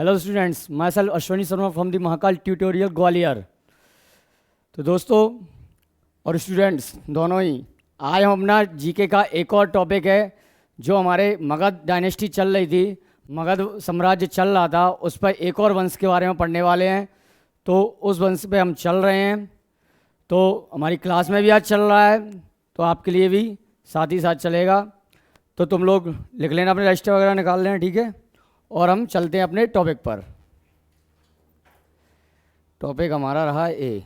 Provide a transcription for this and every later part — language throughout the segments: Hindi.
Hello students, my self Ashwini Sharma from the Mahakal tutorial Gwalior. तो दोस्तों और स्टूडेंट्स दोनों ही, आज हम अपना जीके का एक और टॉपिक है जो हमारे मगध डायनेस्टी चल रही थी, मगध साम्राज्य चल रहा था, उस पर एक और वंश के बारे में पढ़ने वाले हैं। तो उस वंश पे हम चल रहे हैं, तो हमारी क्लास में भी आज चल रहा है, तो आपके लिए भी साथ ही साथ चलेगा। तो तुम लोग लिख लेना, अपने रजिस्टर वगैरह निकाल लेना, ठीक है। और हम चलते हैं अपने टॉपिक पर। टॉपिक हमारा रहा ए।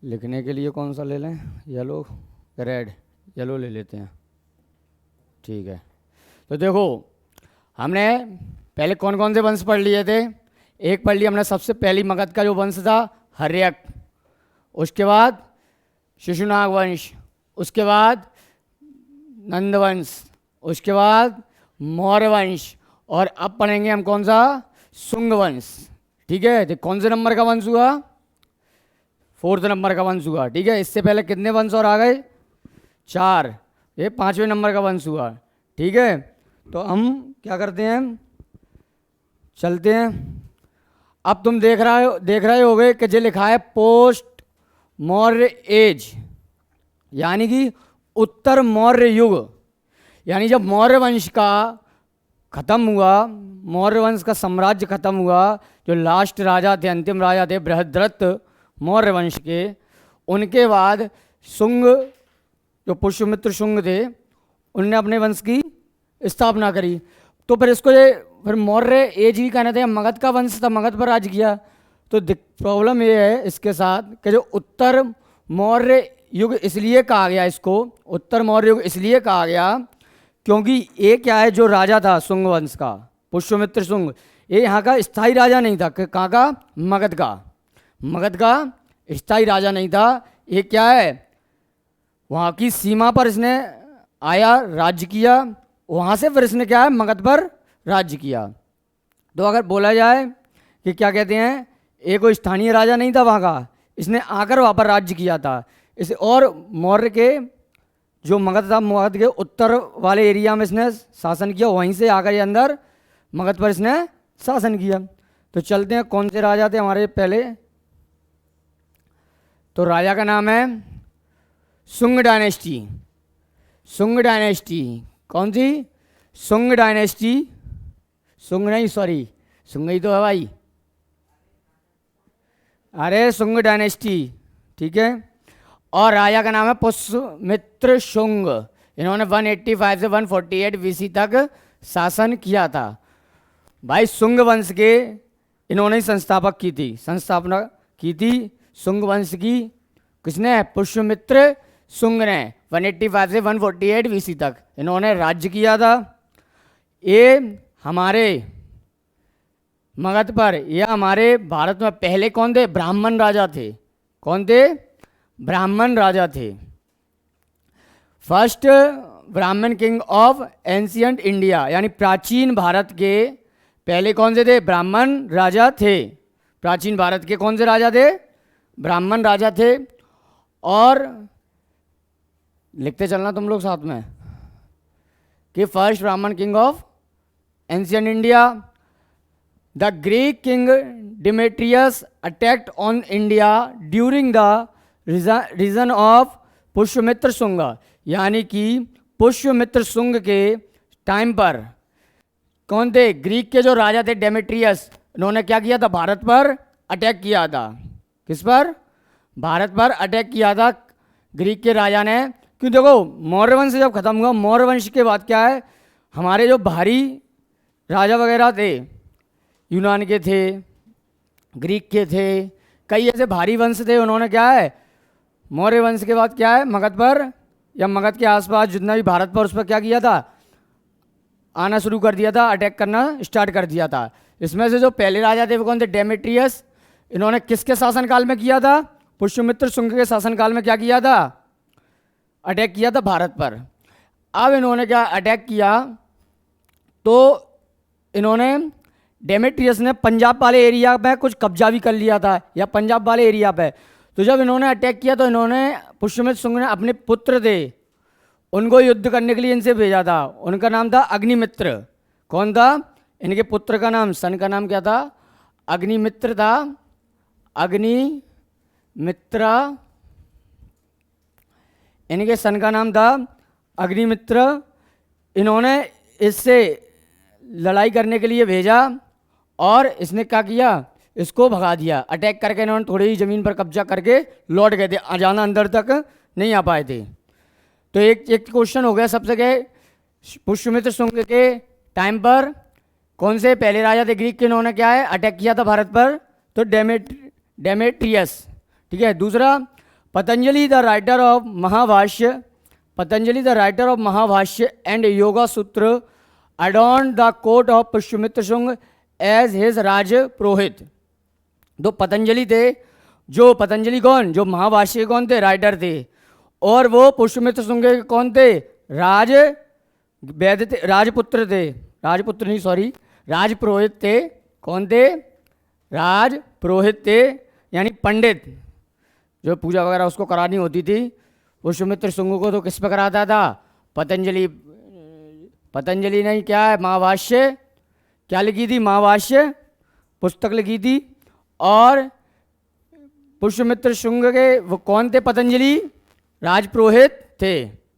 लिखने के लिए कौन सा ले लें, येलो रेड? येलो ले लेते हैं, ठीक है। तो देखो, हमने पहले कौन कौन से वंश पढ़ लिए थे। एक पढ़ लिया हमने, सबसे पहली मगध का जो वंश था हर्यक, उसके बाद शिशुनाग वंश, उसके बाद नंदवंश, उसके बाद मौर्य वंश, और अब पढ़ेंगे हम कौन सा, शुंग वंश, ठीक है। तो कौन से नंबर का वंश हुआ, 4th नंबर का वंश हुआ, ठीक है। इससे पहले कितने वंश और आ गए, 4, ये 5वें नंबर का वंश हुआ, ठीक है। तो हम क्या करते हैं, चलते हैं। अब तुम देख रहे होगे कि जो लिखा है पोस्ट मौर्य एज, यानी कि उत्तर मौर्य युग, यानी जब मौर्य वंश का खत्म हुआ, मौर्य वंश का साम्राज्य खत्म हुआ, जो लास्ट राजा थे, अंतिम राजा थे बृहद्रथ मौर्य वंश के, उनके बाद शुंग, जो पुष्यमित्र शुंग थे, उनने अपने वंश की स्थापना करी। तो फिर इसको ये फिर मौर्य एज ही कहना था, मगध का वंश था, मगध पर राज किया। तो प्रॉब्लम ये है इसके साथ कि जो उत्तर मौर्य युग इसलिए कहा गया, इसको उत्तर मौर्य युग इसलिए कहा गया क्योंकि ये क्या है, जो राजा था शुंग वंश का, पुष्यमित्र शुंग, ये यहाँ का स्थायी राजा नहीं था। कहाँ का, मगध का। मगध का स्थायी राजा नहीं था। ये क्या है, वहाँ की सीमा पर इसने आया, राज्य किया, वहाँ से फिर इसने क्या है, मगध पर राज्य किया। तो अगर बोला जाए कि क्या कहते हैं, ये कोई स्थानीय राजा नहीं था वहाँ का, इसने आकर वहाँ पर राज्य किया था। इसे और मौर्य के जो मगध था, मगध के उत्तर वाले एरिया में इसने शासन किया, वहीं से आकर ये अंदर मगध पर इसने शासन किया। तो चलते हैं, कौन से राजा थे हमारे पहले। तो राजा का नाम है शुंग डायनेस्टी। शुंग डायनेस्टी कौन सी, शुंग डायनेस्टी, शुंग नहीं, सॉरी, शुंग ही तो है भाई, अरे शुंग डायनेस्टी, ठीक है। और राजा का नाम है पुष्यमित्र शुंग। इन्होंने 185 से 148 BC तक शासन किया था। भाई शुंग वंश के इन्होंने ही संस्थापक की थी, संस्थापना की थी शुंग वंश की। किसने, पुष्यमित्र शुंग ने 185 से 148 BC तक इन्होंने राज्य किया था। ये हमारे मगध पर या हमारे भारत में पहले कौन थे, ब्राह्मण राजा थे। कौन थे, ब्राह्मण राजा थे। First Brahmin king of ancient India, यानी प्राचीन भारत के पहले कौन से थे, ब्राह्मण राजा थे। प्राचीन भारत के कौन से राजा थे, ब्राह्मण राजा थे। और लिखते चलना तुम लोग साथ में कि first Brahmin king of ancient India, the Greek king Demetrius attacked on India during the reign of Pushyamitra Shunga, यानी कि पुष्यमित्र शुंग के टाइम पर कौन थे, ग्रीक के जो राजा थे डेमेट्रियस, इन्होंने क्या किया था, भारत पर अटैक किया था। किस पर, भारत पर अटैक किया था ग्रीक के राजा ने। क्यों, देखो मौर्य वंश जब खत्म हुआ, मौर्य वंश के बाद क्या है, हमारे जो भारी राजा वगैरह थे, यूनान के थे, ग्रीक के थे, कई ऐसे भारी वंश थे, उन्होंने क्या है, मौर्य वंश के बाद क्या है, मगध पर या मगध के आसपास जितना भी भारत पर, उस पर क्या किया था, आना शुरू कर दिया था, अटैक करना स्टार्ट कर दिया था। इसमें से जो पहले राजा थे वो कौन थे, डेमेट्रियस। इन्होंने किसके शासनकाल में किया था, पुष्यमित्र शुंग के शासनकाल में क्या किया था, अटैक किया था भारत पर। अब इन्होंने क्या अटैक किया, तो इन्होंने डेमेट्रियस ने पंजाब वाले एरिया में कुछ कब्जा भी कर लिया था, या पंजाब वाले एरिया पे। तो जब इन्होंने अटैक किया तो इन्होंने, पुष्यमित्र शुंग ने अपने पुत्र थे उनको युद्ध करने के लिए इनसे भेजा था। उनका नाम था अग्निमित्र। कौन था, इनके पुत्र का नाम, सन का नाम क्या था? अग्निमित्र था। अग्निमित्रा, इनके सन का नाम था अग्निमित्र। इन्होंने इससे लड़ाई करने के लिए भेजा और इसने क्या किया? इसको भगा दिया। अटैक करके इन्होंने थोड़ी ही ज़मीन पर कब्जा करके लौट गए थे, ज़्यादा अंदर तक नहीं आ पाए थे। तो एक क्वेश्चन हो गया सबसे के, पुष्यमित्र शुंग के टाइम पर कौन से पहले राजा थे ग्रीक के, इन्होंने क्या है अटैक किया था भारत पर? तो डेमेट्रियस। ठीक है। दूसरा, Patanjali the writer of Mahabhashya, Patanjali the writer of Mahabhashya and Yoga Sutra adorn the court of Pushyamitra Shunga as his raj purohit. दो पतंजलि थे, जो पतंजलि कौन? जो महाभाष्य के कौन थे? राइटर थे। और वो पुष्यमित्र शुंग के कौन थे? वैद्य थे, राजपुत्र थे, राजपुत्र नहीं सॉरी, राजपुरोहित थे। कौन थे? राजपुरोहित थे, यानी पंडित जो पूजा वगैरह उसको करानी होती थी। पुष्यमित्र शुंग को तो किस पर कराता था? पतंजलि, पतंजलि नहीं, क्या है, महाभाष्य, क्या लिखी थी? महाभाष्य पुस्तक लिखी थी। और पुष्यमित्र शुंग के वो कौन थे? पतंजलि राजपुरोहित थे।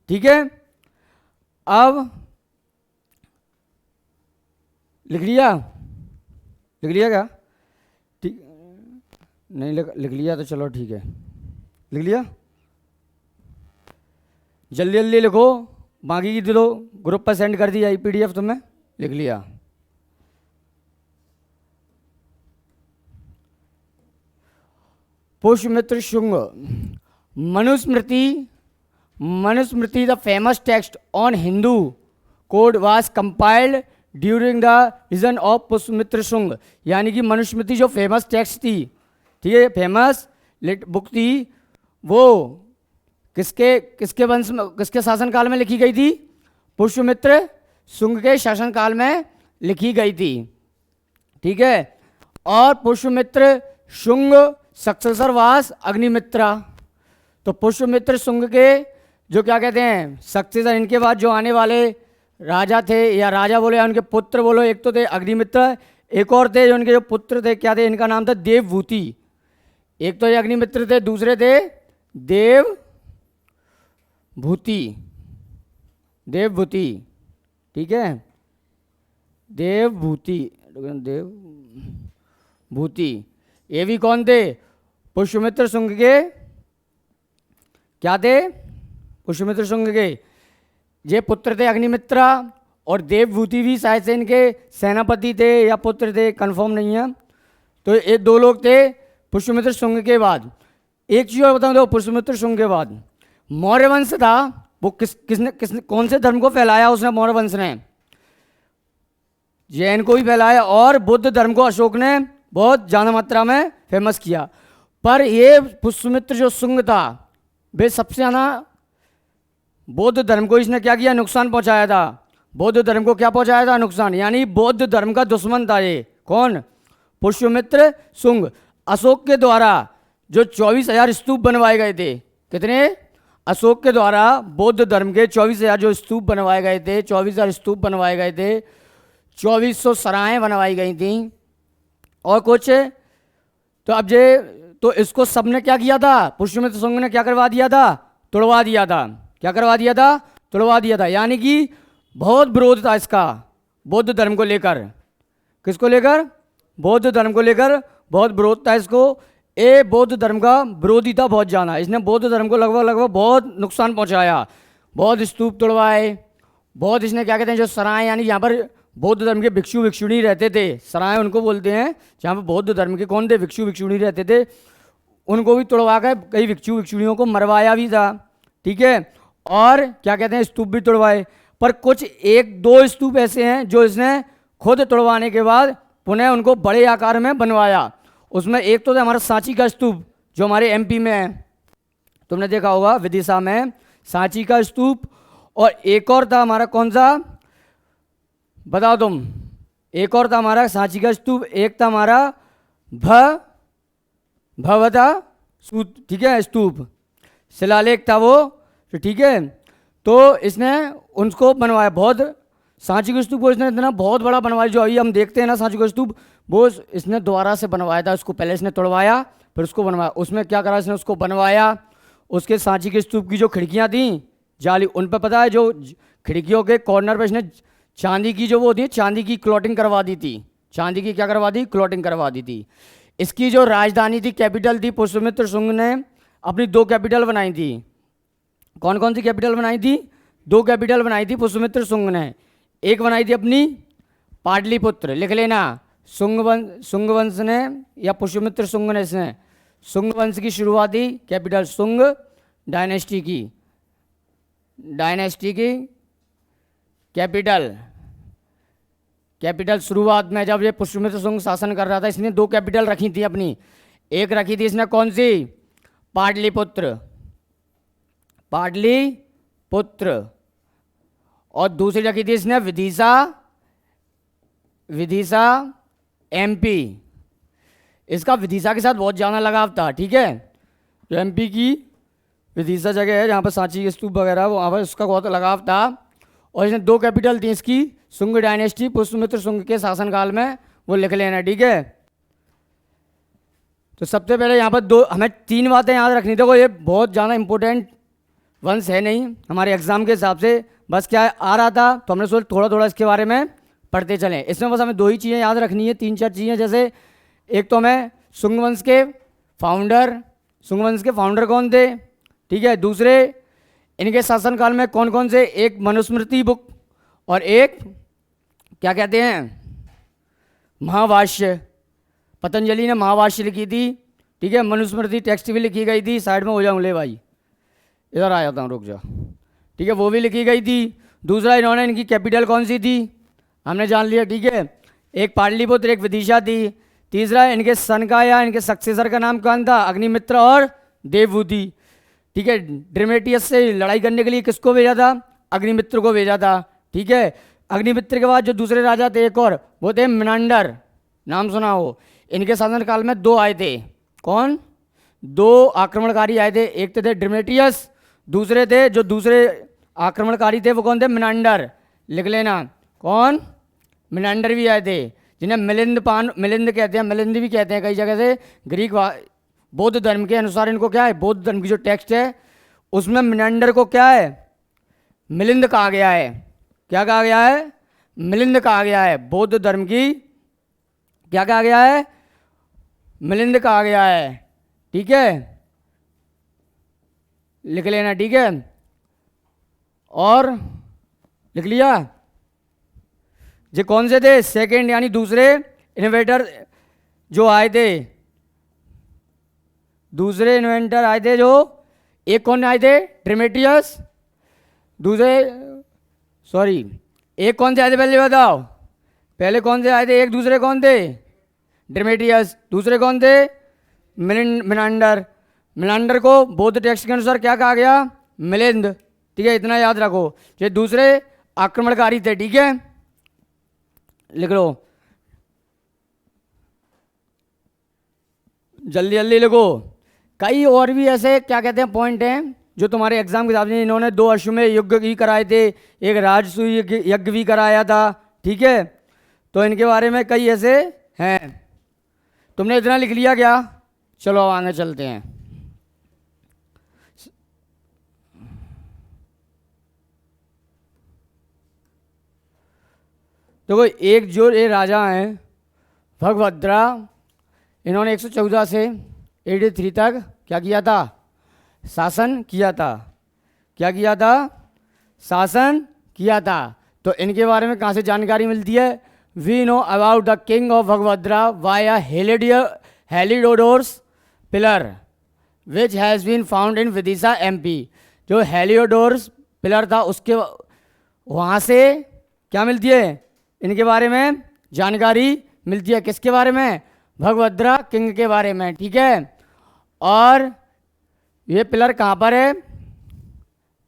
ठीक है। अब लिख लिया? लिख लिया क्या? ठीक नहीं, लिख लिया तो चलो ठीक है, लिख लिया। जल्दी जल्दी लिखो, बाकी की दे दो, ग्रुप पर सेंड कर दिया PDF तुम्हें। लिख लिया? Pushyamitra Shunga, Manusmriti, Manusmriti the famous text on Hindu code was compiled during the reign of Pushyamitra Shunga. यानी कि मनुस्मृति जो फेमस टेक्स्ट थी, ठीक है, फेमस बुक थी, वो किसके वंश में, किसके शासनकाल में लिखी गई थी? पुष्यमित्र शुंग के शासनकाल में लिखी गई थी। ठीक है। और पुष्यमित्र शुंग सक्सेसर वास अग्निमित्रा। तो पुष्यमित्र शुंग के जो क्या कहते हैं सक्सेसर, इनके बाद जो आने वाले राजा थे, या राजा बोले या उनके पुत्र बोलो, एक तो थे अग्निमित्र, एक और थे जो उनके जो पुत्र थे, क्या थे? इनका नाम था देवभूति। एक तो ये अग्निमित्र थे, दूसरे थे देवभूति। देवभूति, ठीक है, देवभूति, देवभूति। ये भी कौन थे? पुष्यमित्र शुंग के क्या थे? पुष्यमित्र शुंग के ये पुत्र थे अग्निमित्रा, और देवभूति भी शायद से इनके सेनापति थे या पुत्र थे, कंफर्म नहीं है। तो ये दो लोग थे पुष्यमित्र शुंग के बाद। एक चीज और बताऊं, देखो पुष्यमित्र शुंग के बाद मौर्य वंश था, वो किसने कौन से धर्म को फैलाया? उसने मौर्य वंश ने जैन को भी फैलाया, और बुद्ध धर्म को अशोक ने बहुत ज़्यादा मात्रा में फेमस किया। पर ये पुष्यमित्र जो शुंग था, वे सबसे ज़्यादा बौद्ध धर्म को इसने क्या किया? नुकसान पहुंचाया था। बौद्ध धर्म को क्या पहुंचाया था? नुकसान। यानी बौद्ध धर्म का दुश्मन था ये। कौन? पुष्यमित्र शुंग। अशोक के द्वारा जो 24,000 स्तूप बनवाए गए थे, कितने? अशोक के द्वारा बौद्ध धर्म के 24,000 जो स्तूप बनवाए गए थे, 24,000 स्तूप बनवाए गए थे, 2400 सराहें बनवाई गई थी और कुछ। तो अब ये तो इसको सबने क्या किया था? पुष्यमित्र शुंग ने क्या करवा दिया था? तोड़वा दिया था। क्या करवा दिया था? तोड़वा दिया था। यानी कि बहुत विरोध था इसका बौद्ध धर्म को लेकर। किसको लेकर? बौद्ध धर्म को लेकर बहुत विरोध था इसको। ये बौद्ध धर्म का विरोधी था बहुत ज़्यादा। इसने बौद्ध धर्म को लगभग बहुत नुकसान पहुंचाया, बहुत स्तूप तोड़वाए, बहुत इसने क्या कहते हैं जो सराय, यानी यहाँ पर बौद्ध धर्म के भिक्षु भिक्षुणी रहते थे, सराय उनको बोलते हैं, जहाँ पर बौद्ध धर्म के कौन थे? भिक्षु भिक्षुणी रहते थे, उनको भी तोड़वा कर कई भिक्षु भिक्षुणियों को मरवाया भी था। ठीक है। और क्या कहते हैं स्तूप भी तोड़वाए। पर कुछ एक दो स्तूप ऐसे हैं जो इसने खुद तोड़वाने के बाद पुनः उनको बड़े आकार में बनवाया। उसमें एक तो था हमारा सांची का स्तूप जो हमारे MP में है, तुमने देखा होगा विदिशा में सांची का स्तूप। और एक और था हमारा कौन सा, बताओ तुम? एक और था हमारा सांची का स्तूप, एक था हमारा भवता, ठीक है, स्तूप, शिलालेख था वो, ठीक है। तो इसने उनको बनवाया, बहुत सांची का स्तूप को इसने इतना बहुत बड़ा बनवाया, जो अभी हम देखते हैं ना सांची का स्तूप, वो इसने दोबारा से बनवाया था। उसको पहले इसने तोड़वाया, फिर उसको बनवाया। उसमें क्या करा इसने, उसको बनवाया। उसके सांची के स्तूप की जो खिड़कियाँ थी जाली, उन पर पता है जो खिड़कियों के कॉर्नर पर इसने चांदी की जो वो होती है, चांदी की क्लॉटिंग करवा दी थी। चांदी की क्या करवा दी, क्लॉटिंग करवा दी थी। इसकी जो राजधानी थी, कैपिटल थी, पुष्यमित्र शुंग ने अपनी 2 कैपिटल बनाई थी। कौन कौन सी कैपिटल बनाई थी? 2 कैपिटल बनाई थी पुष्यमित्र शुंग ने। एक बनाई थी अपनी पाटलिपुत्र, लिख लेना, शुंग वंश ने या पुष्यमित्र शुंग ने, इसने शुंग वंश की शुरुआत की कैपिटल, शुंग डायनेस्टी की कैपिटल शुरुआत में जब ये पुष्यमित्र शुंग शासन कर रहा था, इसने 2 कैपिटल रखी थी अपनी। एक रखी थी इसने कौन सी, पाटलिपुत्र, और दूसरी रखी थी इसने विदिशा एमपी। इसका विदिशा के साथ बहुत ज़्यादा लगाव था, ठीक है। जो एमपी की विदिशा जगह है जहाँ पर सांची के स्तूप वगैरह, वहाँ पर उसका बहुत लगाव था। और इसने 2 कैपिटल थी इसकी, शुंग डायनेस्टी, पुष्यमित्र शुंग के शासनकाल में, वो लिख लेना, ठीक है। तो सबसे पहले यहाँ पर हमें 3 बातें याद रखनी। देखो ये बहुत ज़्यादा इंपॉर्टेंट वंश है नहीं हमारे एग्जाम के हिसाब से, बस क्या आ रहा था तो हमने सोचा थोड़ा थोड़ा इसके बारे में पढ़ते चलें। इसमें बस हमें 2 ही चीज़ें याद रखनी है, 3-4 चीज़ें। जैसे एक तो हमें शुंग वंश के फाउंडर कौन थे, ठीक है। दूसरे, इनके शासनकाल में कौन कौन से, एक मनुस्मृति बुक और एक क्या कहते हैं, महाभाष्य। पतंजलि ने महाभाष्य लिखी थी, ठीक है। मनुस्मृति टेक्स्ट भी लिखी गई थी, साइड में हो जाऊँ ले भाई, इधर आ जाता हूँ, रुक जा, ठीक है, वो भी लिखी गई थी। दूसरा, इन्होंने, इनकी कैपिटल कौन सी थी हमने जान लिया, ठीक है। एक पाटलिपुत्र, एक विदिशा थी। तीसरा, इनके सन का या इनके सक्सेसर का नाम कौन था, अग्निमित्र और देवभूति, ठीक है। ड्रेमेटियस से लड़ाई करने के लिए किसको भेजा था, अग्निमित्र को भेजा था, ठीक है। अग्निमित्र के बाद जो दूसरे राजा थे एक और, वो थे मिनांडर, नाम सुना हो। इनके शासनकाल में 2 आए थे, कौन, 2 आक्रमणकारी आए थे। एक थे ड्रेमेटियस, दूसरे थे, जो दूसरे आक्रमणकारी थे वो कौन थे, मिनांडर, लिख लेना, कौन, मिनांडर भी आए थे, जिन्हें मिलिंद कहते हैं, मिलिंद भी कहते हैं कई जगह से। ग्रीक बौद्ध धर्म के अनुसार इनको क्या है, बौद्ध धर्म की जो टेक्स्ट है उसमें मिनांडर को क्या है, मिलिंद कहा गया है। क्या कहा गया है, मिलिंद कहा गया है। बौद्ध धर्म की क्या कहा गया है, मिलिंद कहा गया है, ठीक है, लिख लेना, ठीक है। और लिख लिया, ये कौन से थे, सेकंड यानी दूसरे इन्वेंटर जो आए थे, दूसरे इन्वेंटर आए थे जो, एक कौन आए थे, ड्रेमेटियस, दूसरे, सॉरी, एक कौन से आए थे पहले बताओ, पहले कौन से आए थे, एक दूसरे कौन थे, ड्रेमेटियस, दूसरे कौन थे, मिनांडर। मिनांडर को बौद्ध टेक्स्ट के अनुसार क्या कहा गया, मिलिंद, ठीक है, इतना याद रखो। ये दूसरे आक्रमणकारी थे, ठीक है, लिख लो, जल्दी जल्दी लिखो। कई और भी ऐसे क्या कहते हैं पॉइंट हैं जो तुम्हारे एग्जाम के हिसाब से, इन्होंने 2 अश्वमेध युद्ध भी कराए थे, एक राजसूय यज्ञ भी कराया था, ठीक है। तो इनके बारे में कई ऐसे हैं। तुमने इतना लिख लिया क्या, चलो अब आगे चलते हैं। देखो एक जो ये राजा हैं भगभद्रा, इन्होंने 114 से 83 तक क्या किया था, शासन किया था। क्या किया था, शासन किया था। तो इनके बारे में कहाँ से जानकारी मिलती है, we know about the king of Bhagabhadra via Heliodorus pillar which has been found in Vidisha MP. जो हेलियोडोर्स पिलर था उसके वहाँ से क्या मिलती है, इनके बारे में जानकारी मिलती है। किसके बारे में, भगभद्रा किंग के बारे में, ठीक है। और ये पिलर कहाँ पर है,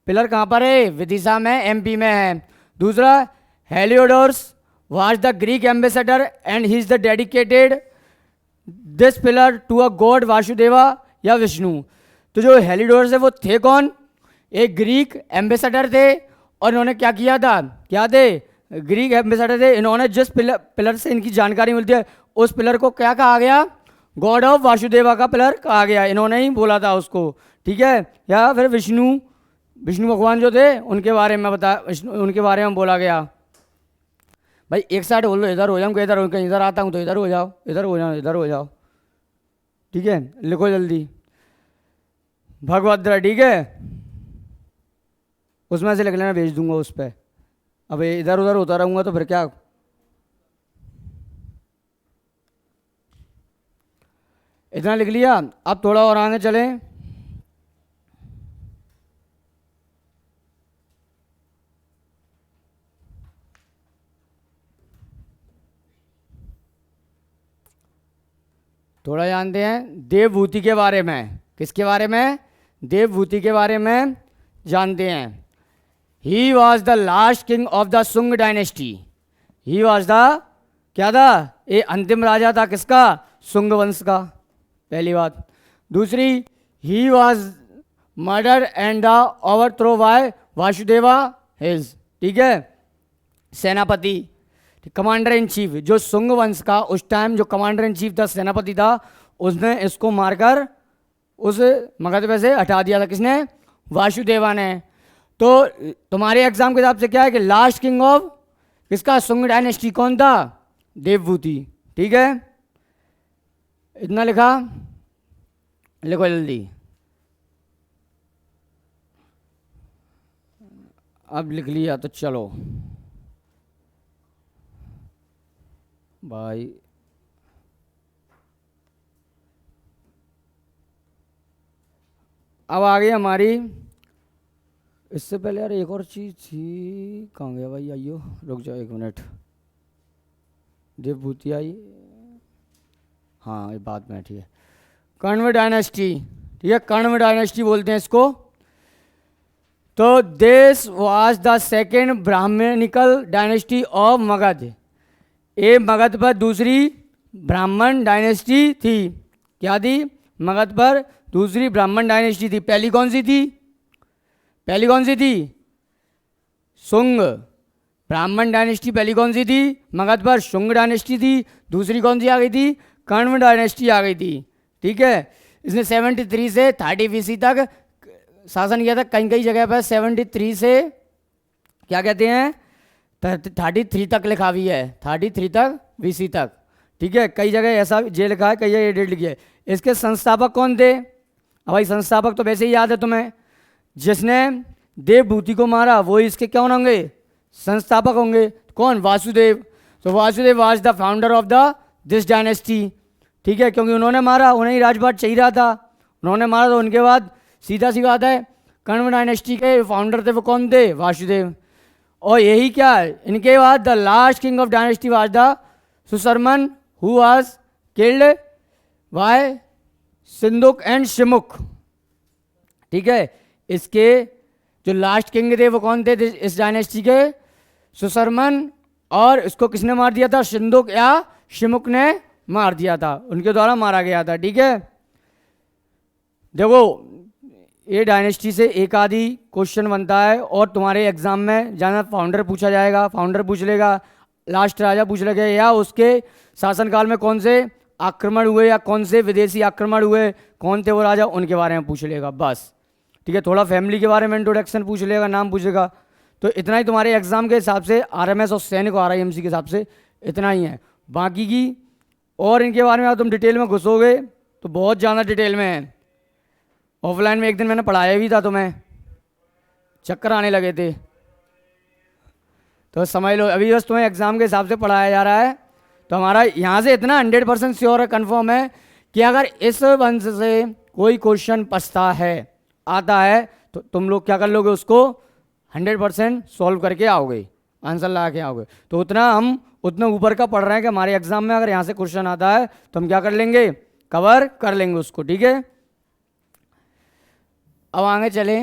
पिलर कहाँ पर है, विदिशा में, एमपी में है। दूसरा, हेलियोडोर्स was the Greek ambassador and he is the dedicated this pillar to a god Vasudeva या विष्णु। तो जो हेलियोडोर्स है वो थे कौन, एक ग्रीक एम्बेसडर थे और इन्होंने क्या किया था, क्या थे, ग्रीक एम्बेसडर थे, इन्होंने जिस पिलर से इनकी जानकारी मिलती है उस पिलर को क्या कहा गया, गॉड ऑफ वासुदेवा का पिलर कहा गया, इन्होंने ही बोला था उसको, ठीक है। या फिर विष्णु भगवान जो थे उनके बारे में उनके बारे में बोला गया। भाई एक साइड बोल लो, इधर हो जाऊँ, इधर हो, कहीं इधर आता हूँ तो इधर हो जाओ, इधर हो जाओ, इधर हो जाओ, ठीक है। लिखो जल्दी, भगवद्र, ठीक है, उसमें से लिख लेना, भेज दूंगा उस पर। अब इधर उधर होता रहूँगा तो फिर क्या। इतना लिख लिया, अब थोड़ा और आगे चलें। थोड़ा जानते हैं देवभूति के बारे में। किसके बारे में? देवभूति के बारे में जानते हैं। He was the last king of the सुंग डायनेस्टी। ही वॉज द, क्या था? ये अंतिम राजा था किसका? सुंग वंश का, पहली बात। दूसरी, he was murder and the overthrow by Vasudeva his, ठीक है, सेनापति, कमांडर इन चीफ। जो सुंग वंश का उस टाइम जो कमांडर इन चीफ था, सेनापति था, उसने इसको मारकर उस मगध पे से हटा दिया था। किसने? वासुदेवा ने। तो तुम्हारे एग्जाम के हिसाब से क्या है कि लास्ट किंग ऑफ किसका? सुंग डायनेस्टी कौन था? देवभूति, ठीक है। इतना लिखा, लिखो जल्दी। अब लिख लिया तो चलो भाई, अब आ गई हमारी, इससे पहले यार एक और चीज़ थी, कहाँ गया भाई? आइयो, रुक जाओ 1 मिनट। देवभूति आई, हाँ ये बाद में, ठीक है। कण्व डायनेस्टी, ठीक है, कण्व डायनेस्टी बोलते हैं इसको। तो this was the second Brahmanical dynasty of Magadh. ये मगध पर दूसरी ब्राह्मण डायनेस्टी थी। क्या थी? मगध पर दूसरी ब्राह्मण डायनेस्टी थी। पहली कौन सी थी? पहली कौन सी थी? शुंग। ब्राह्मण डायनेस्टी पहली कौन सी थी? मगध पर शुंग डायनेस्टी थी। दूसरी कौन सी आ गई थी? कण्व डायनेस्टी आ गई थी, ठीक है। इसने 73 से 30 BC तक शासन किया था। कई कई जगह पर 73 से क्या कहते हैं 33 तक लिखा हुई है, 33 तक BC तक, ठीक है। कई जगह ऐसा ये लिखा है, कई जगह डेट लिखी है। इसके संस्थापक कौन थे? अब भाई संस्थापक तो वैसे ही याद है तुम्हें, जिसने देवभूति को मारा वो इसके कौन होंगे? संस्थापक होंगे। कौन? वासुदेव। तो Vasudev was the founder of the this dynasty, ठीक है, क्योंकि उन्होंने मारा, उन्हें ही राजपाट चाहिए रहा था, उन्होंने मारा। तो उनके बाद सीधा सी बात है, कण्व डायनेस्टी के फाउंडर थे वो कौन थे? वासुदेव। और यही क्या है, इनके बाद the last king of dynasty was the Susharman who was killed by Sindhuka and Simuka, ठीक है। इसके जो लास्ट किंग थे वो कौन थे इस डायनेस्टी के? सुशर्मन। और इसको किसने मार दिया था? सिंधुक या शिमुक ने मार दिया था, उनके द्वारा मारा गया था, ठीक है। देखो ये डायनेस्टी से एक आधी क्वेश्चन बनता है और तुम्हारे एग्जाम में जाना फाउंडर पूछा जाएगा, फाउंडर पूछ लेगा, लास्ट राजा पूछ लेगा, या उसके शासनकाल में कौन से आक्रमण हुए या कौन से विदेशी आक्रमण हुए, कौन थे वो राजा, उनके बारे में पूछ लेगा, बस, ठीक है। थोड़ा फैमिली के बारे में इंट्रोडक्शन पूछ लेगा, नाम पूछेगा। तो इतना ही तुम्हारे एग्जाम के हिसाब से, RMS और सैनिक और RIMC के हिसाब से इतना ही है। बाकी की और इनके बारे में अगर तुम डिटेल में घुसोगे तो बहुत ज़्यादा डिटेल में है। ऑफलाइन में एक दिन मैंने पढ़ाया भी था, तुम्हें चक्कर आने लगे थे, तो समझ लो अभी बस तुम्हें एग्जाम के हिसाब से पढ़ाया जा रहा है। तो हमारा यहाँ से इतना 100% श्योर है, कन्फर्म है कि अगर इस वंश से कोई क्वेश्चन पछता है, आता है, तो तुम लोग क्या कर लोगे, उसको 100% सॉल्व करके आओगे, आंसर लगा के आओगे। तो उतना हम उतना ऊपर का पढ़ रहे हैं कि हमारे एग्जाम में अगर यहाँ से क्वेश्चन आता है तो हम क्या कर लेंगे, कवर कर लेंगे उसको, ठीक है। अब आगे चले,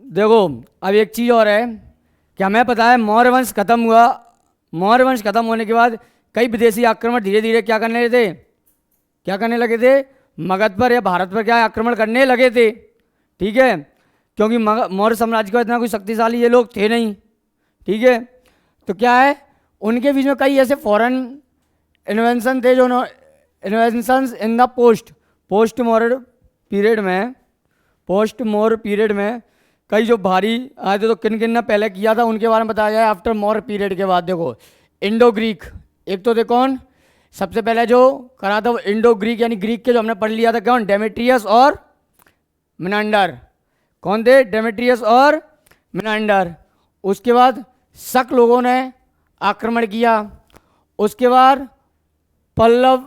देखो अब एक चीज़ और है कि हमें पता है मौर्य वंश खत्म हुआ, मौर्य वंश खत्म होने के बाद कई विदेशी आक्रमण धीरे धीरे क्या करने लगे थे, मगध पर या भारत पर क्या है, आक्रमण करने लगे थे। ठीक है, क्योंकि मौर्य साम्राज्य का इतना कोई शक्तिशाली ये लोग थे नहीं। ठीक है, तो क्या है, उनके बीच में कई ऐसे फॉरेन इन्वेंशन थे जो inventions in the post Maurya period में कई जो भारी आए थे। तो किन किन ने पहले किया था उनके बारे में बताया जाए। आफ्टर मौर्य पीरियड के बाद देखो इंडो ग्रीक, एक तो देखो कौन सबसे पहले जो करा था वो इंडो ग्रीक, यानी ग्रीक के जो हमने पढ़ लिया था कौन, डेमेट्रियस और मिनांडर। कौन थे, डेमेट्रियस और मिनांडर। उसके बाद शक लोगों ने आक्रमण किया। उसके बाद पल्लव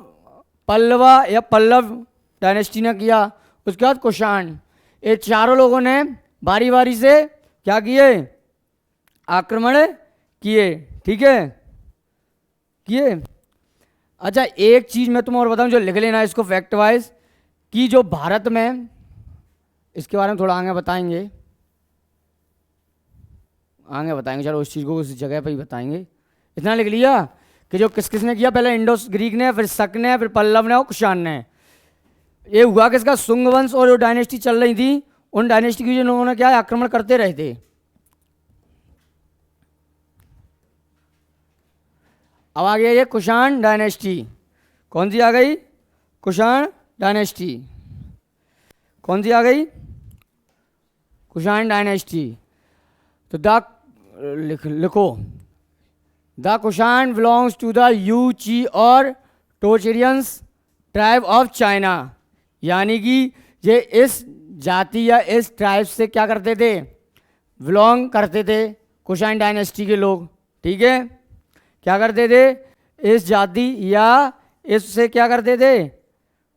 डायनेस्टी ने किया। उसके बाद कुषाण। ये चारों लोगों ने बारी बारी से क्या किए, आक्रमण किए। ठीक है, किए। अच्छा, एक चीज मैं तुम्हें और बताऊं जो लिख लेना इसको फैक्ट वाइज, कि जो भारत में, इसके बारे में थोड़ा आगे बताएंगे, चलो उस चीज़ को उस जगह पर ही बताएंगे। इतना लिख लिया कि जो किस किसने किया, पहले इंडो ग्रीक ने, फिर शक ने, फिर पल्लव ने और कुषाण ने। ये हुआ किसका, शुंग वंश और जो डायनेस्टी चल रही थी उन डायनेस्टी की जो लोगों ने क्या है, आक्रमण करते रहे थे। अब आ गया ये कुषाण डायनेस्टी। कौन सी आ गई, कुषाण डायनेस्टी। कौन सी आ गई, कुषाण डायनेस्टी। तो लिखो the Kushan belongs to the Yue Chi और टोचेरियंस ट्राइब ऑफ चाइना, यानी कि ये इस जाति या इस ट्राइब से क्या करते थे, बिलोंग करते थे कुषाण डायनेस्टी के लोग। ठीक है, क्या करते थे, इस जाति या इससे क्या करते थे,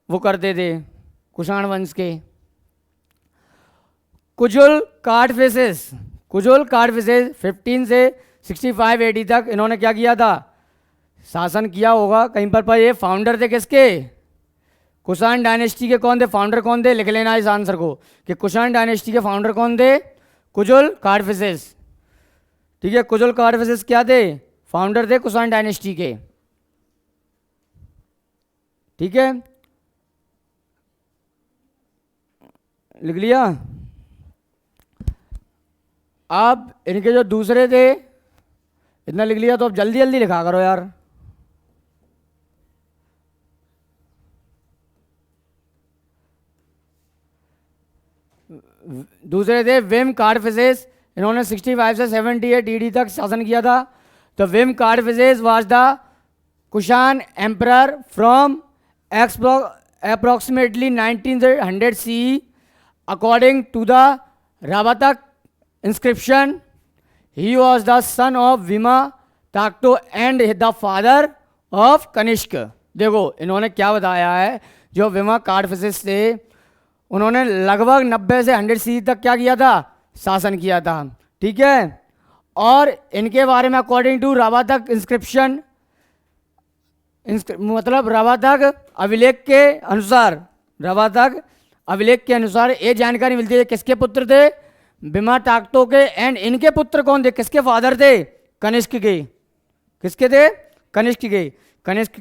वो करते थे कुषाण वंश के। कुजुल कार्डफिसेस 15 से 65 AD तक इन्होंने क्या किया था, शासन किया होगा कहीं पर ये फाउंडर थे किसके, कुषाण डायनेस्टी के। कौन थे फाउंडर, कौन थे, लिख लेना इस आंसर को कि कुषाण डायनेस्टी के फाउंडर कौन थे, कुजुल कार्डफिसेस। ठीक है, कुजुल कार्डफिसेस क्या थे, फाउंडर थे कुषाण डायनेस्टी के। ठीक है, लिख लिया। अब इनके जो दूसरे थे, इतना लिख लिया तो अब जल्दी जल्दी लिखा करो यार। दूसरे थे विम कार्डफिसेस, इन्होंने 65 से 78 AD तक शासन किया था। तो Vima Kadphises was the Kushan emperor from approximately 1900 CE according to the Ravatak inscription. He was the son of Vima Takto and the father of Kanishk. देखो इन्होंने क्या बताया है, जो विमा कार्डफिसेस थे उन्होंने लगभग 90 से 100 CE तक क्या किया था, शासन किया था। ठीक है, और इनके बारे में अकॉर्डिंग टू रावातक इंस्क्रिप्शन, मतलब रावातक अभिलेख के अनुसार, रावातक अभिलेख के अनुसार ये जानकारी मिलती है किसके पुत्र थे, बिमा टाक्टो के। एंड इनके पुत्र कौन थे, किसके फादर थे, कनिष्क के। किसके थे, कनिष्क के। कनिष्क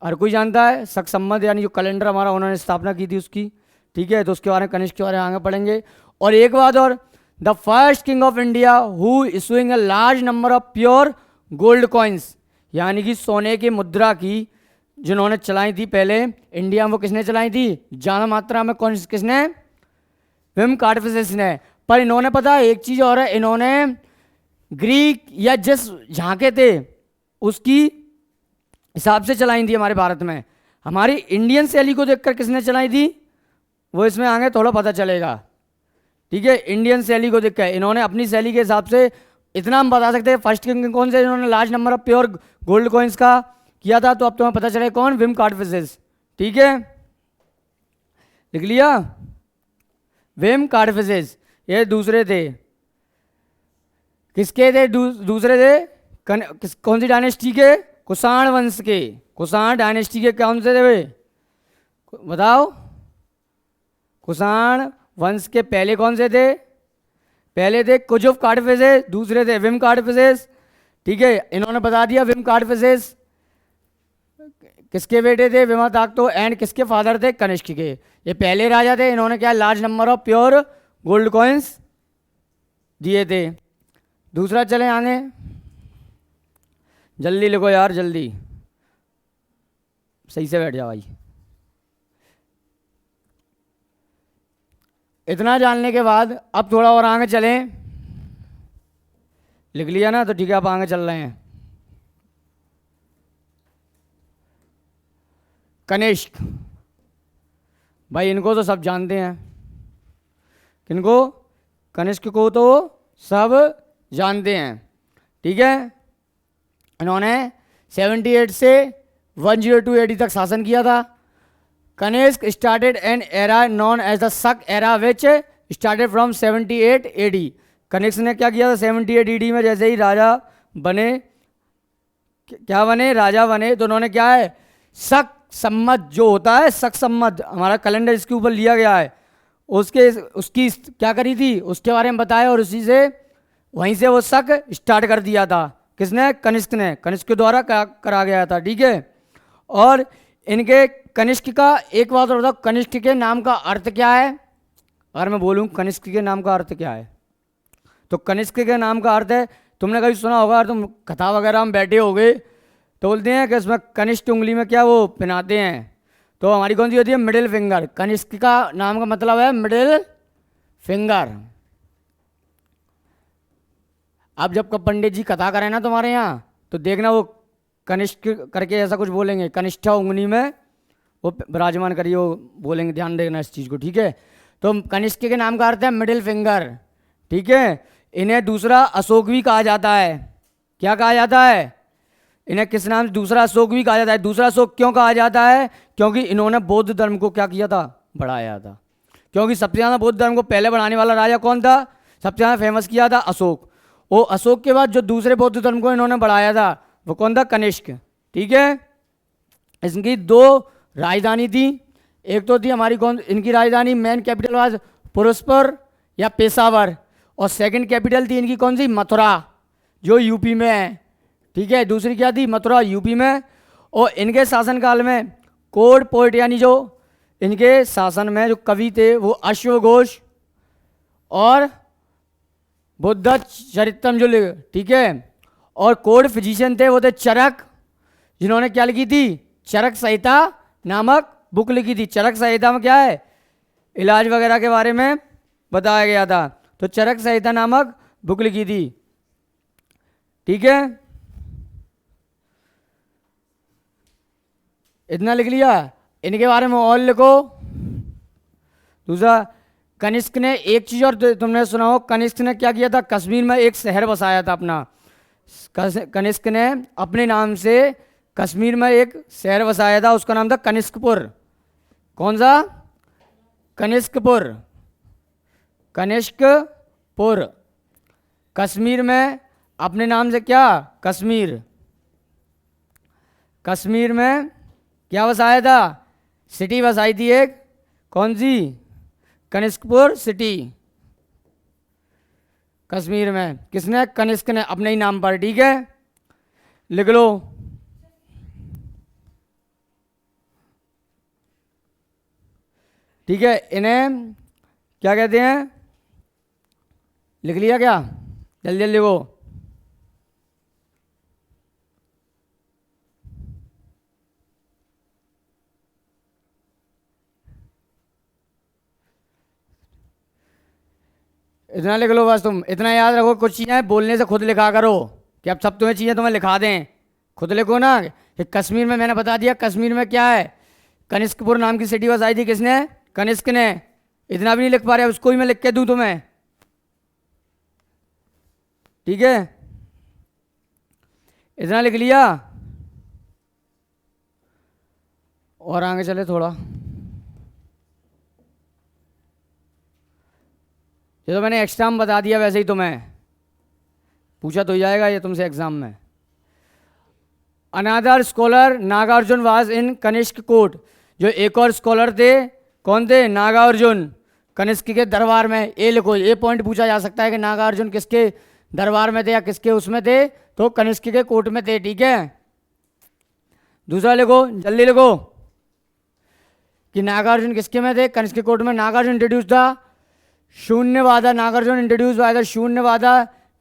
हर कोई जानता है, शक संबंध यानी जो कैलेंडर हमारा उन्होंने स्थापना की थी उसकी। ठीक है, तो उसके बारे में, कनिष्क के बारे में आगे पढ़ेंगे। और एक बात और, the first king of India who issuing a large number of pure gold coins, यानी कि सोने की मुद्रा की जिन्होंने चलाई थी पहले इंडिया में, वो किसने चलाई थी, ज़्यादा मात्रा में। कौन, किसने, विम कार्डफिसेस ने। पर इन्होंने पता है एक चीज़ और है, इन्होंने ग्रीक या जिस झांके थे उसकी हिसाब से चलाई थी हमारे भारत में। हमारी इंडियन शैली को देखकर किसने चलाई थी, वो इसमें आगे थोड़ा पता चलेगा। ठीक है, इंडियन शैली को देखकर इन्होंने अपनी शैली के हिसाब से, इतना हम बता सकते हैं फर्स्ट किंग कौन से, इन्होंने large number of pure gold coins का किया था। तो अब तुम्हें पता चले कौन, विम कार्डफिसेस। ठीक है, लिख लिया, विम कार्डफिसेस। ये दूसरे थे, किसके थे, दूसरे थे कौन सी डायनेस्टी के, कुषाण वंश के। कुषाण डायनेस्टी के कौन से थे वे, बताओ। कुषाण वंश के पहले कौन से थे, पहले थे कुजुल कार्डफिसेस, दूसरे थे विम कार्डफिसेस। ठीक है, इन्होंने बता दिया विम कार्डफिसेस किसके बेटे थे? विमाताक्तो। एंड किसके फादर थे? कनिष्क के। ये पहले राजा थे, इन्होंने क्या large number of pure gold coins दिए थे। दूसरा चले आगे, जल्दी लिखो यार जल्दी, सही से बैठ जाओ भाई। इतना जानने के बाद अब थोड़ा और आगे चलें। लिख लिया ना? तो ठीक है, आप आगे चल रहे हैं। कनिष्क भाई, इनको तो सब जानते हैं। किनको? कनिष्क को तो सब जानते हैं, ठीक है। इन्होंने 78 से 102 AD तक शासन किया था। Kanishka started an era known as the Shaka era which started from 78 AD। Kanishka ने क्या किया था? 78 AD में जैसे ही राजा बने, क्या बने? राजा बने, तो उन्होंने क्या है, शक सम्मत जो होता है, शक सम्मत, हमारा कैलेंडर इसके ऊपर लिया गया है, उसकी क्या करी थी, उसके बारे में बताया, और उसी से वहीं से वो शक स्टार्ट कर दिया था। किसने? कनिष्क ने। कनिष्क के द्वारा करा गया था, ठीक है। और इनके कनिष्क का एक बात और बताओ, कनिष्क के नाम का अर्थ क्या है? अगर मैं बोलूं कनिष्क के नाम का अर्थ क्या है, तो कनिष्क के नाम का अर्थ है, तुमने कभी सुना होगा, तुम कथा वगैरह में बैठे होगे तो बोलते हैं कि इसमें कनिष्क उंगली में क्या वो पहनाते हैं, तो हमारी कौन सी होती है? Middle finger. कनिष्क का नाम का मतलब है मिडिल फिंगर। अब जब पंडित जी कथा करें ना तुम्हारे यहाँ, तो देखना वो कनिष्क करके ऐसा कुछ बोलेंगे, कनिष्ठा उंगली में वो विराजमान करिए, वो बोलेंगे, ध्यान देना इस चीज़ को, ठीक है। तो कनिष्क के नाम का अर्थ है मिडिल फिंगर, ठीक है। इन्हें दूसरा अशोक भी कहा जाता है। क्या कहा जाता है? इन्हें किस नाम से? दूसरा अशोक भी कहा जाता है। दूसरा अशोक क्यों कहा जाता है? क्योंकि इन्होंने बौद्ध धर्म को क्या किया था? बढ़ाया था। क्योंकि सबसे ज़्यादा बौद्ध धर्म को पहले बढ़ाने वाला राजा कौन था? सबसे ज़्यादा फेमस किया था अशोक। वो अशोक के बाद जो दूसरे बौद्ध धर्म को इन्होंने बढ़ाया था वो कौन था? कनिष्क, ठीक है। इनकी दो राजधानी थी। एक तो थी हमारी कौन, इनकी राजधानी मेन कैपिटल वाज पुरस्पर या पेशावर, और सेकंड कैपिटल थी इनकी कौन सी? मथुरा, जो यूपी में है, ठीक है। दूसरी क्या थी? मथुरा, यूपी में। और इनके शासनकाल में कोड पोइट, यानी जो इनके शासन में जो कवि थे वो अश्वघोष और बुद्ध चरित्रम जो लिखे, ठीक है। और कोड फिजिशियन थे वो थे चरक, जिन्होंने क्या लिखी थी? चरक संहिता नामक बुक लिखी थी। चरक संहिता में क्या है? इलाज वगैरह के बारे में बताया गया था। तो चरक संहिता नामक बुक लिखी थी, ठीक है। इतना लिख लिया। इनके बारे में और लिखो। दूसरा, कनिष्क ने एक चीज और तुमने सुना हो, कनिष्क ने क्या किया था? कश्मीर में एक शहर बसाया था अपना। कनिष्क ने अपने नाम से कश्मीर में एक शहर बसाया था, उसका नाम था कनिष्कपुर। कौन सा? कनिष्कपुर। कनिष्कपुर। कश्मीर में अपने नाम से क्या? कश्मीर। कश्मीर में क्या बसाया था? सिटी बसाई थी एक, कौन सी? कनिष्कपुर सिटी, कश्मीर में। किसने? कनिष्क ने, अपने ही नाम पर, ठीक है। लिख लो। ठीक है। इन्हें क्या कहते हैं? लिख लिया क्या? जल्दी जल्दी लिखो। इतना लिख लो बस। तुम इतना याद रखो, कुछ चीज़ें बोलने से खुद लिखा करो, कि अब सब तुम्हें चीज़ें तुम्हें लिखा दें, खुद लिखो ना। कि कश्मीर में मैंने बता दिया, कश्मीर में क्या है? कनिष्कपुर नाम की सिटी बसाई थी किसने? कनिष्क ने। इतना भी नहीं लिख पा रहे, उसको ही मैं लिख के दूं तुम्हें, ठीक है। इतना लिख लिया। और आगे चले थोड़ा। ये तो मैंने एक्स्ट्रा में बता दिया, वैसे ही तुम्हें पूछा तो जाएगा ये तुमसे एग्जाम में। Another scholar Nagarjuna was in Kanishka court. जो एक और स्कॉलर थे, कौन थे? नागार्जुन, कनिष्क के दरबार में। ये लिखो, ये पॉइंट पूछा जा सकता है कि नागार्जुन किसके दरबार में थे या किसके उसमें थे, तो कनिष्क के कोर्ट में थे, ठीक है। दूसरा लिखो, जल्दी लिखो कि नागार्जुन किसके में थे? कनिष्क कोर्ट में। Nagarjuna introduce the Shunyavada, Nagarjuna introduce by the Shunyavada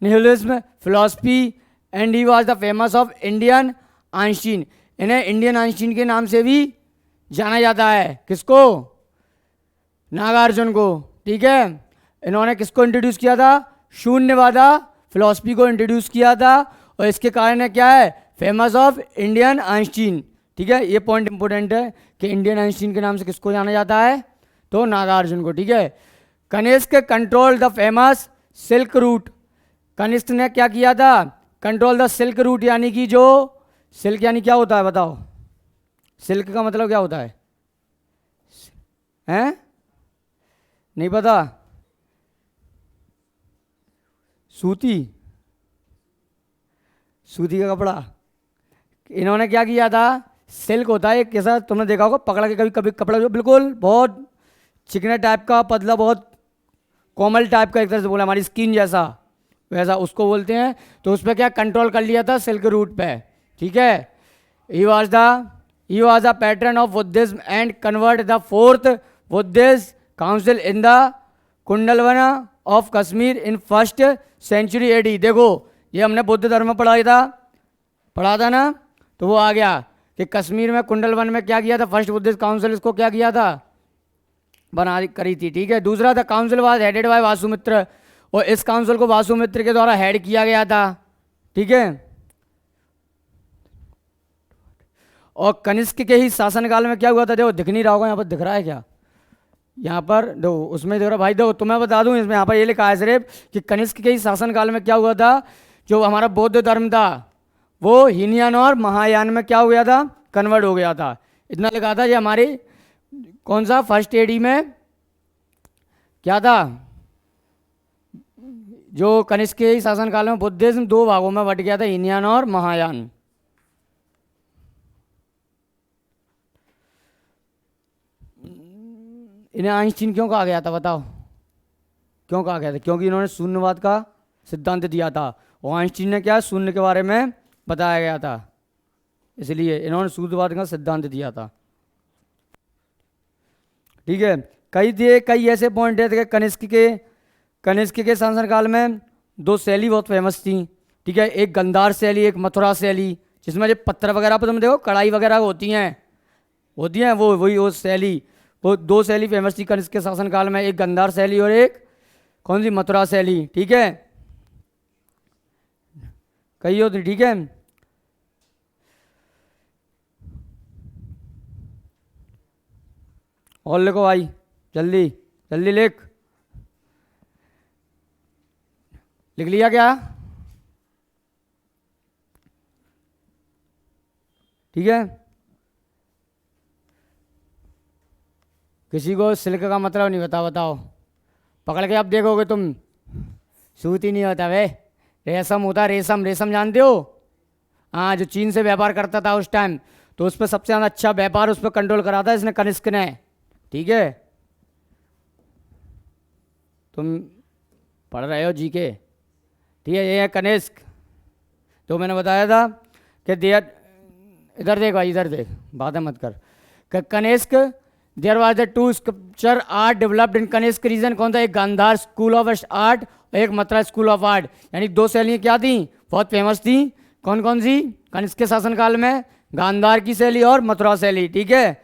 nihilism philosophy and he was the famous of Indian Einstein. इन्हें इंडियन आइंस्टीन के नाम से भी जाना जाता है। किसको? नागार्जुन को। ठीक है, इन्होंने किसको इंट्रोड्यूस किया था? शून्यवादा फिलोसफी को इंट्रोड्यूस किया था, और इसके कारण है क्या है? Famous of Indian Einstein. ठीक है, ये पॉइंट इंपॉर्टेंट है कि इंडियन आइंस्टीन के नाम से किसको जाना जाता है? तो नागार्जुन को। ठीक है, Kanishka control the famous silk route. Kanishka ने क्या किया था? कंट्रोल द सिल्क रूट, यानी कि जो सिल्क यानी क्या होता है बताओ? सिल्क का मतलब क्या होता है? हैं? नहीं पता? सूती, सूती का कपड़ा। इन्होंने क्या किया था? सिल्क होता है कैसा, तुमने देखा होगा पकड़ा के कभी कभी कपड़ा जो बिल्कुल बहुत चिकने टाइप का, पतला, बहुत कोमल टाइप का, एक तरह से बोला हमारी स्किन जैसा, वैसा उसको बोलते हैं। तो उस पर क्या कंट्रोल कर लिया था? सिल्क रूट पे। ठीक है, he was the patron of Buddhism and convert the fourth Buddhist council in the Kundalvana of Kashmir in first century AD. देखो ये हमने बुद्ध धर्म में पढ़ा था ना, तो वो आ गया कि कश्मीर में कुंडलवन में क्या किया था? फर्स्ट बुद्धिस्ट काउंसिल इसको क्या किया था? बना करी थी। ठीक है, दूसरा the council was headed by Vasumitra, और इस काउंसिल को वासुमित्र के द्वारा हेड किया गया था। ठीक है, और कनिष्क के ही शासनकाल में क्या हुआ था? देखो दिख नहीं रहा होगा, यहाँ पर दिख रहा है क्या? यहाँ पर दो, उसमें देख रहा भाई, दो तुम्हें बता दूं, इसमें यहाँ पर ये लिखा है सिर्फ कि कनिष्क के ही शासनकाल में क्या हुआ था? जो हमारा बौद्ध धर्म था वो हीनयान और महायान में क्या हो गया था? कन्वर्ट हो गया था। इतना लिखा था। ये हमारी कौन सा फर्स्ट एडी में क्या था? जो कनिष्क के ही शासनकाल में बुद्धिज्म दो भागों में बट गया था, हीनयान और महायान। इन्हें आइंस्टीन क्यों कहा गया था बताओ? क्यों कहा गया था? क्योंकि इन्होंने शून्यवाद का सिद्धांत दिया था, और आइंस्टीन ने क्या शून्य के बारे में बताया गया था, इसलिए इन्होंने शून्यवाद का सिद्धांत दिया था। ठीक है, कई ऐसे पॉइंट है कि कनिष्क के शासनकाल में दो शैली बहुत फेमस थी। ठीक है, एक गंधार शैली, एक मथुरा शैली, जिसमें जो पत्थर वगैरह पर तुम देखो कढ़ाई वगैरह होती हैं वो शैली, वो दो शैली फेमस थी कनिष्क के शासनकाल में, एक गंधार शैली और एक कौन सी? मथुरा शैली। ठीक है, कही होती। ठीक है, और लिखो भाई, जल्दी जल्दी लिख लिया क्या? ठीक है, किसी को सिल्क का मतलब नहीं बताओ? पकड़ के आप देखोगे तुम, सूती नहीं होता वे, रेशम होता। रेशम जानते हो? हाँ, जो चीन से व्यापार करता था उस टाइम, तो उस पर सबसे ज़्यादा अच्छा व्यापार उस पर कंट्रोल करा था इसने, कनिष्क ने। ठीक है, तुम पढ़ रहे हो जीके। ठीक है, ये है कनिष्क, जो मैंने बताया था कि इधर देख भाई, इधर देख, बातें मत कर। Kanishka there was the two sculpture art developed in Kanishka reign. कौन था? एक गांधार स्कूल ऑफ आर्ट और एक मथुरा स्कूल ऑफ आर्ट, यानी दो शैलियाँ क्या थी? बहुत फेमस थी। कौन कौन सी? कनिष्क के शासनकाल में गांधार की शैली और मथुरा शैली। ठीक है,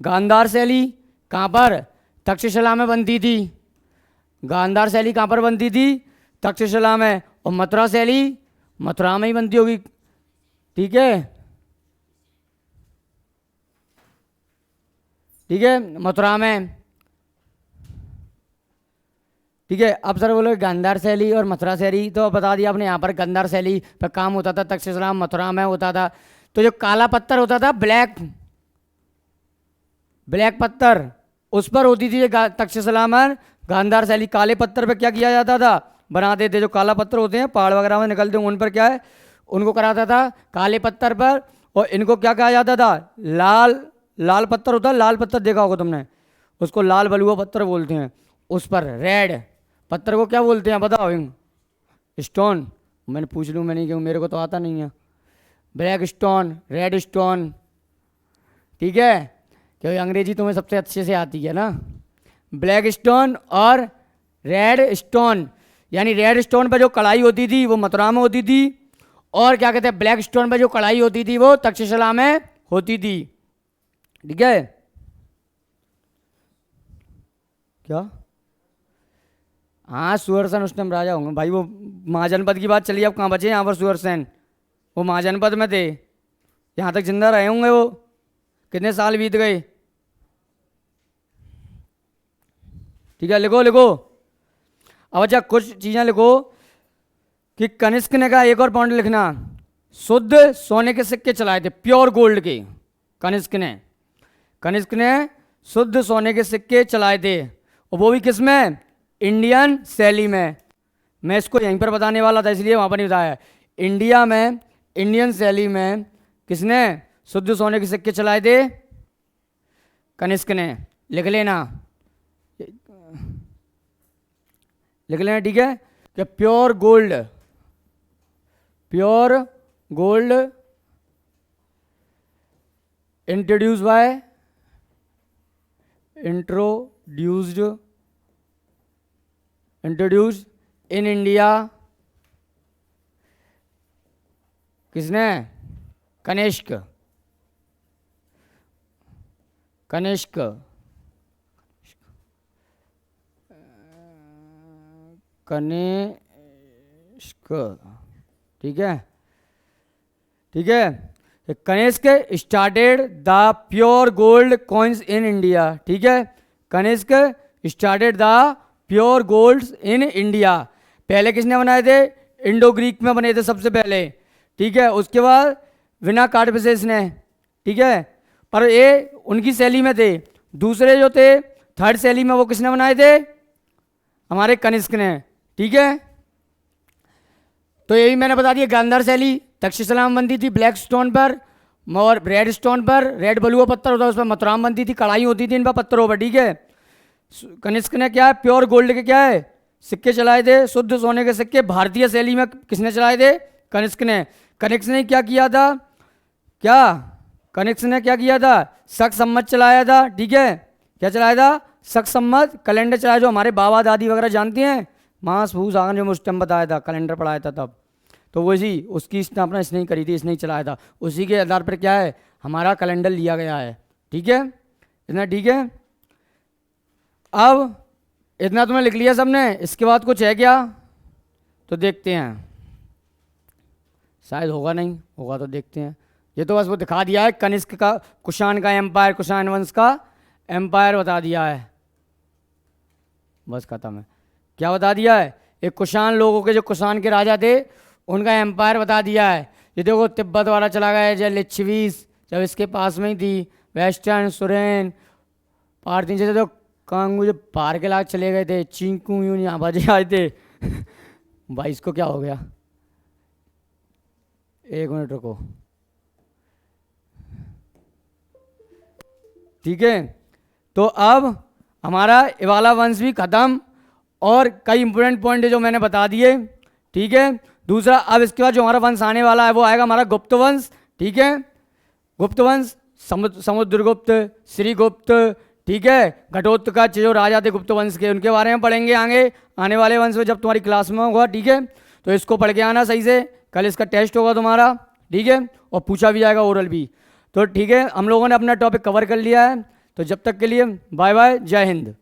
गांधार शैली कहाँ पर? तक्षशिला में बनती थी। गांधार शैली कहाँ पर बनती थी? तक्षशिला में। और मथुरा शैली मथुरा में ही बनती होगी। ठीक है, ठीक है, मथुरा में। ठीक है, अब सर बोलो गांधार शैली और मथुरा शैली, तो बता दिया आपने। यहाँ पर गांधार शैली पर काम होता था तक्षशिला, मथुरा में होता था। तो जो काला पत्थर होता था, ब्लैक पत्थर, उस पर होती थी तक्षशिला में गांधार शैली। काले पत्थर पे क्या किया जाता था? बनाते थे। जो काला पत्थर होते हैं पहाड़ वगैरह में निकलते हैं, उन पर क्या है? उनको कराता था काले पत्थर पर। और इनको क्या कहा जाता था? लाल पत्थर होता है, लाल पत्थर देखा होगा तुमने, उसको लाल बलुआ पत्थर बोलते हैं। उस पर रेड पत्थर को क्या बोलते हैं बताओ? स्टोन। मैंने पूछ लूँ, मैंने क्यों, मेरे को तो आता नहीं है। ब्लैक स्टोन, रेड स्टोन, ठीक है, क्योंकि अंग्रेजी तुम्हें सबसे अच्छे से आती है ना। ब्लैक स्टोन और रेड स्टोन, यानी रेड स्टोन पर जो कढ़ाई होती थी वो मथुरा में होती थी, और क्या कहते हैं ब्लैक स्टोन पर जो कढ़ाई होती थी वो तक्षशिला में होती थी, ठीक है। क्या? हाँ, सुदर्शन उस टाइम राजा होंगे भाई, वो महाजनपद की बात चली, अब कहाँ बचे यहाँ पर सुदर्शन, वो महाजनपद में थे, यहाँ तक जिंदा रहे होंगे वो, कितने साल बीत गए, ठीक है। लिखो लिखो, अब अच्छा कुछ चीज़ें लिखो कि कनिष्क ने कहा, एक और पॉइंट लिखना, शुद्ध सोने के सिक्के चलाए थे, प्योर गोल्ड के, कनिष्क ने शुद्ध सोने के सिक्के चलाए थे, और वो भी किस में, इंडियन शैली में। मैं इसको यहीं पर बताने वाला था इसलिए वहाँ पर नहीं बताया। इंडिया में इंडियन शैली में किसने शुद्ध सोने के सिक्के चलाए थे, कनिष्क ने। लिख लेना, लिख लेना, ठीक है, कि pure gold introduced in India, किसने, कनिष्क, ठीक है, ठीक है। Kanishka started the pure gold coins in India, ठीक है, Kanishka started the pure gold in India. पहले किसने बनाए थे, इंडो ग्रीक में बने थे सबसे पहले, ठीक है, उसके बाद विना कार्डफिसेस ने, ठीक है, पर ये उनकी शैली में थे। दूसरे जो थे थर्ड शैली में, वो किसने बनाए थे, हमारे कनिष्क ने, ठीक है। तो यही मैंने बता दिया, गांधार शैली तक्षशिला में बनती थी ब्लैक स्टोन पर, और रेड स्टोन पर, रेड बलुआ पत्थर होता है उस पर मथुरा में बनती थी, कढ़ाई होती थी इन पर पत्थरों पर, ठीक है। कनिष्क ने क्या है, प्योर गोल्ड के क्या है, सिक्के चलाए थे, शुद्ध सोने के सिक्के भारतीय शैली में किसने चलाए थे, कनिष्क ने। कनिष्क ने क्या किया था, कनिष्क ने क्या किया था, शक सम्मत चलाया था, ठीक है, क्या चलाया था, शक सम्मत कैलेंडर चलाया, जो हमारे बाबा दादी वगैरह जानते हैं, मांस फूस आगन, जो मैं उस टाइम बताया था, कैलेंडर पढ़ाया था तब, तो वो इसी उसकी स्थापना इसने ही करी थी, इसने ही चलाया था, उसी के आधार पर क्या है हमारा कैलेंडर लिया गया है, ठीक है, इतना ठीक है। अब इतना तुम्हें लिख लिया सबने, इसके बाद कुछ है क्या, तो देखते हैं, शायद होगा, नहीं होगा तो देखते हैं। ये तो बस वो दिखा दिया है, कनिष्क का, कुषाण का एम्पायर, कुषाण वंश का एम्पायर बता दिया है, बस खत्म है। क्या बता दिया है, एक कुषाण लोगों के, जो कुषाण के राजा थे उनका एम्पायर बता दिया है। ये देखो तिब्बत वाला चला गया, जब लिच्छवीस जब इसके पास में ही थी, वेस्टर्न, सुरेन, पार्थिन, जैसे तो कांगू जो पार के लाख चले गए थे, चिंकू यूं यहाँ बजे आए थे भाई इसको क्या हो गया, एक मिनट रुको, ठीक है। तो अब हमारा इवाला वंश भी खत्म, और कई इंपोर्टेंट पॉइंट जो मैंने बता दिए, ठीक है। दूसरा, अब इसके बाद जो हमारा वंश आने वाला है वो आएगा हमारा गुप्त वंश, ठीक है, गुप्त वंश, समुद्रगुप्त, श्रीगुप्त, ठीक है, घटोत्कच, जो राजा थे गुप्त वंश के, उनके बारे में पढ़ेंगे आगे आने वाले वंश में, जब तुम्हारी क्लास में होगा, ठीक है। तो इसको पढ़ के आना सही से, कल इसका टेस्ट होगा तुम्हारा, ठीक है, और पूछा भी जाएगा ओरल भी, तो ठीक है। हम लोगों ने अपना टॉपिक कवर कर लिया है, तो जब तक के लिए बाय बाय, जय हिंद।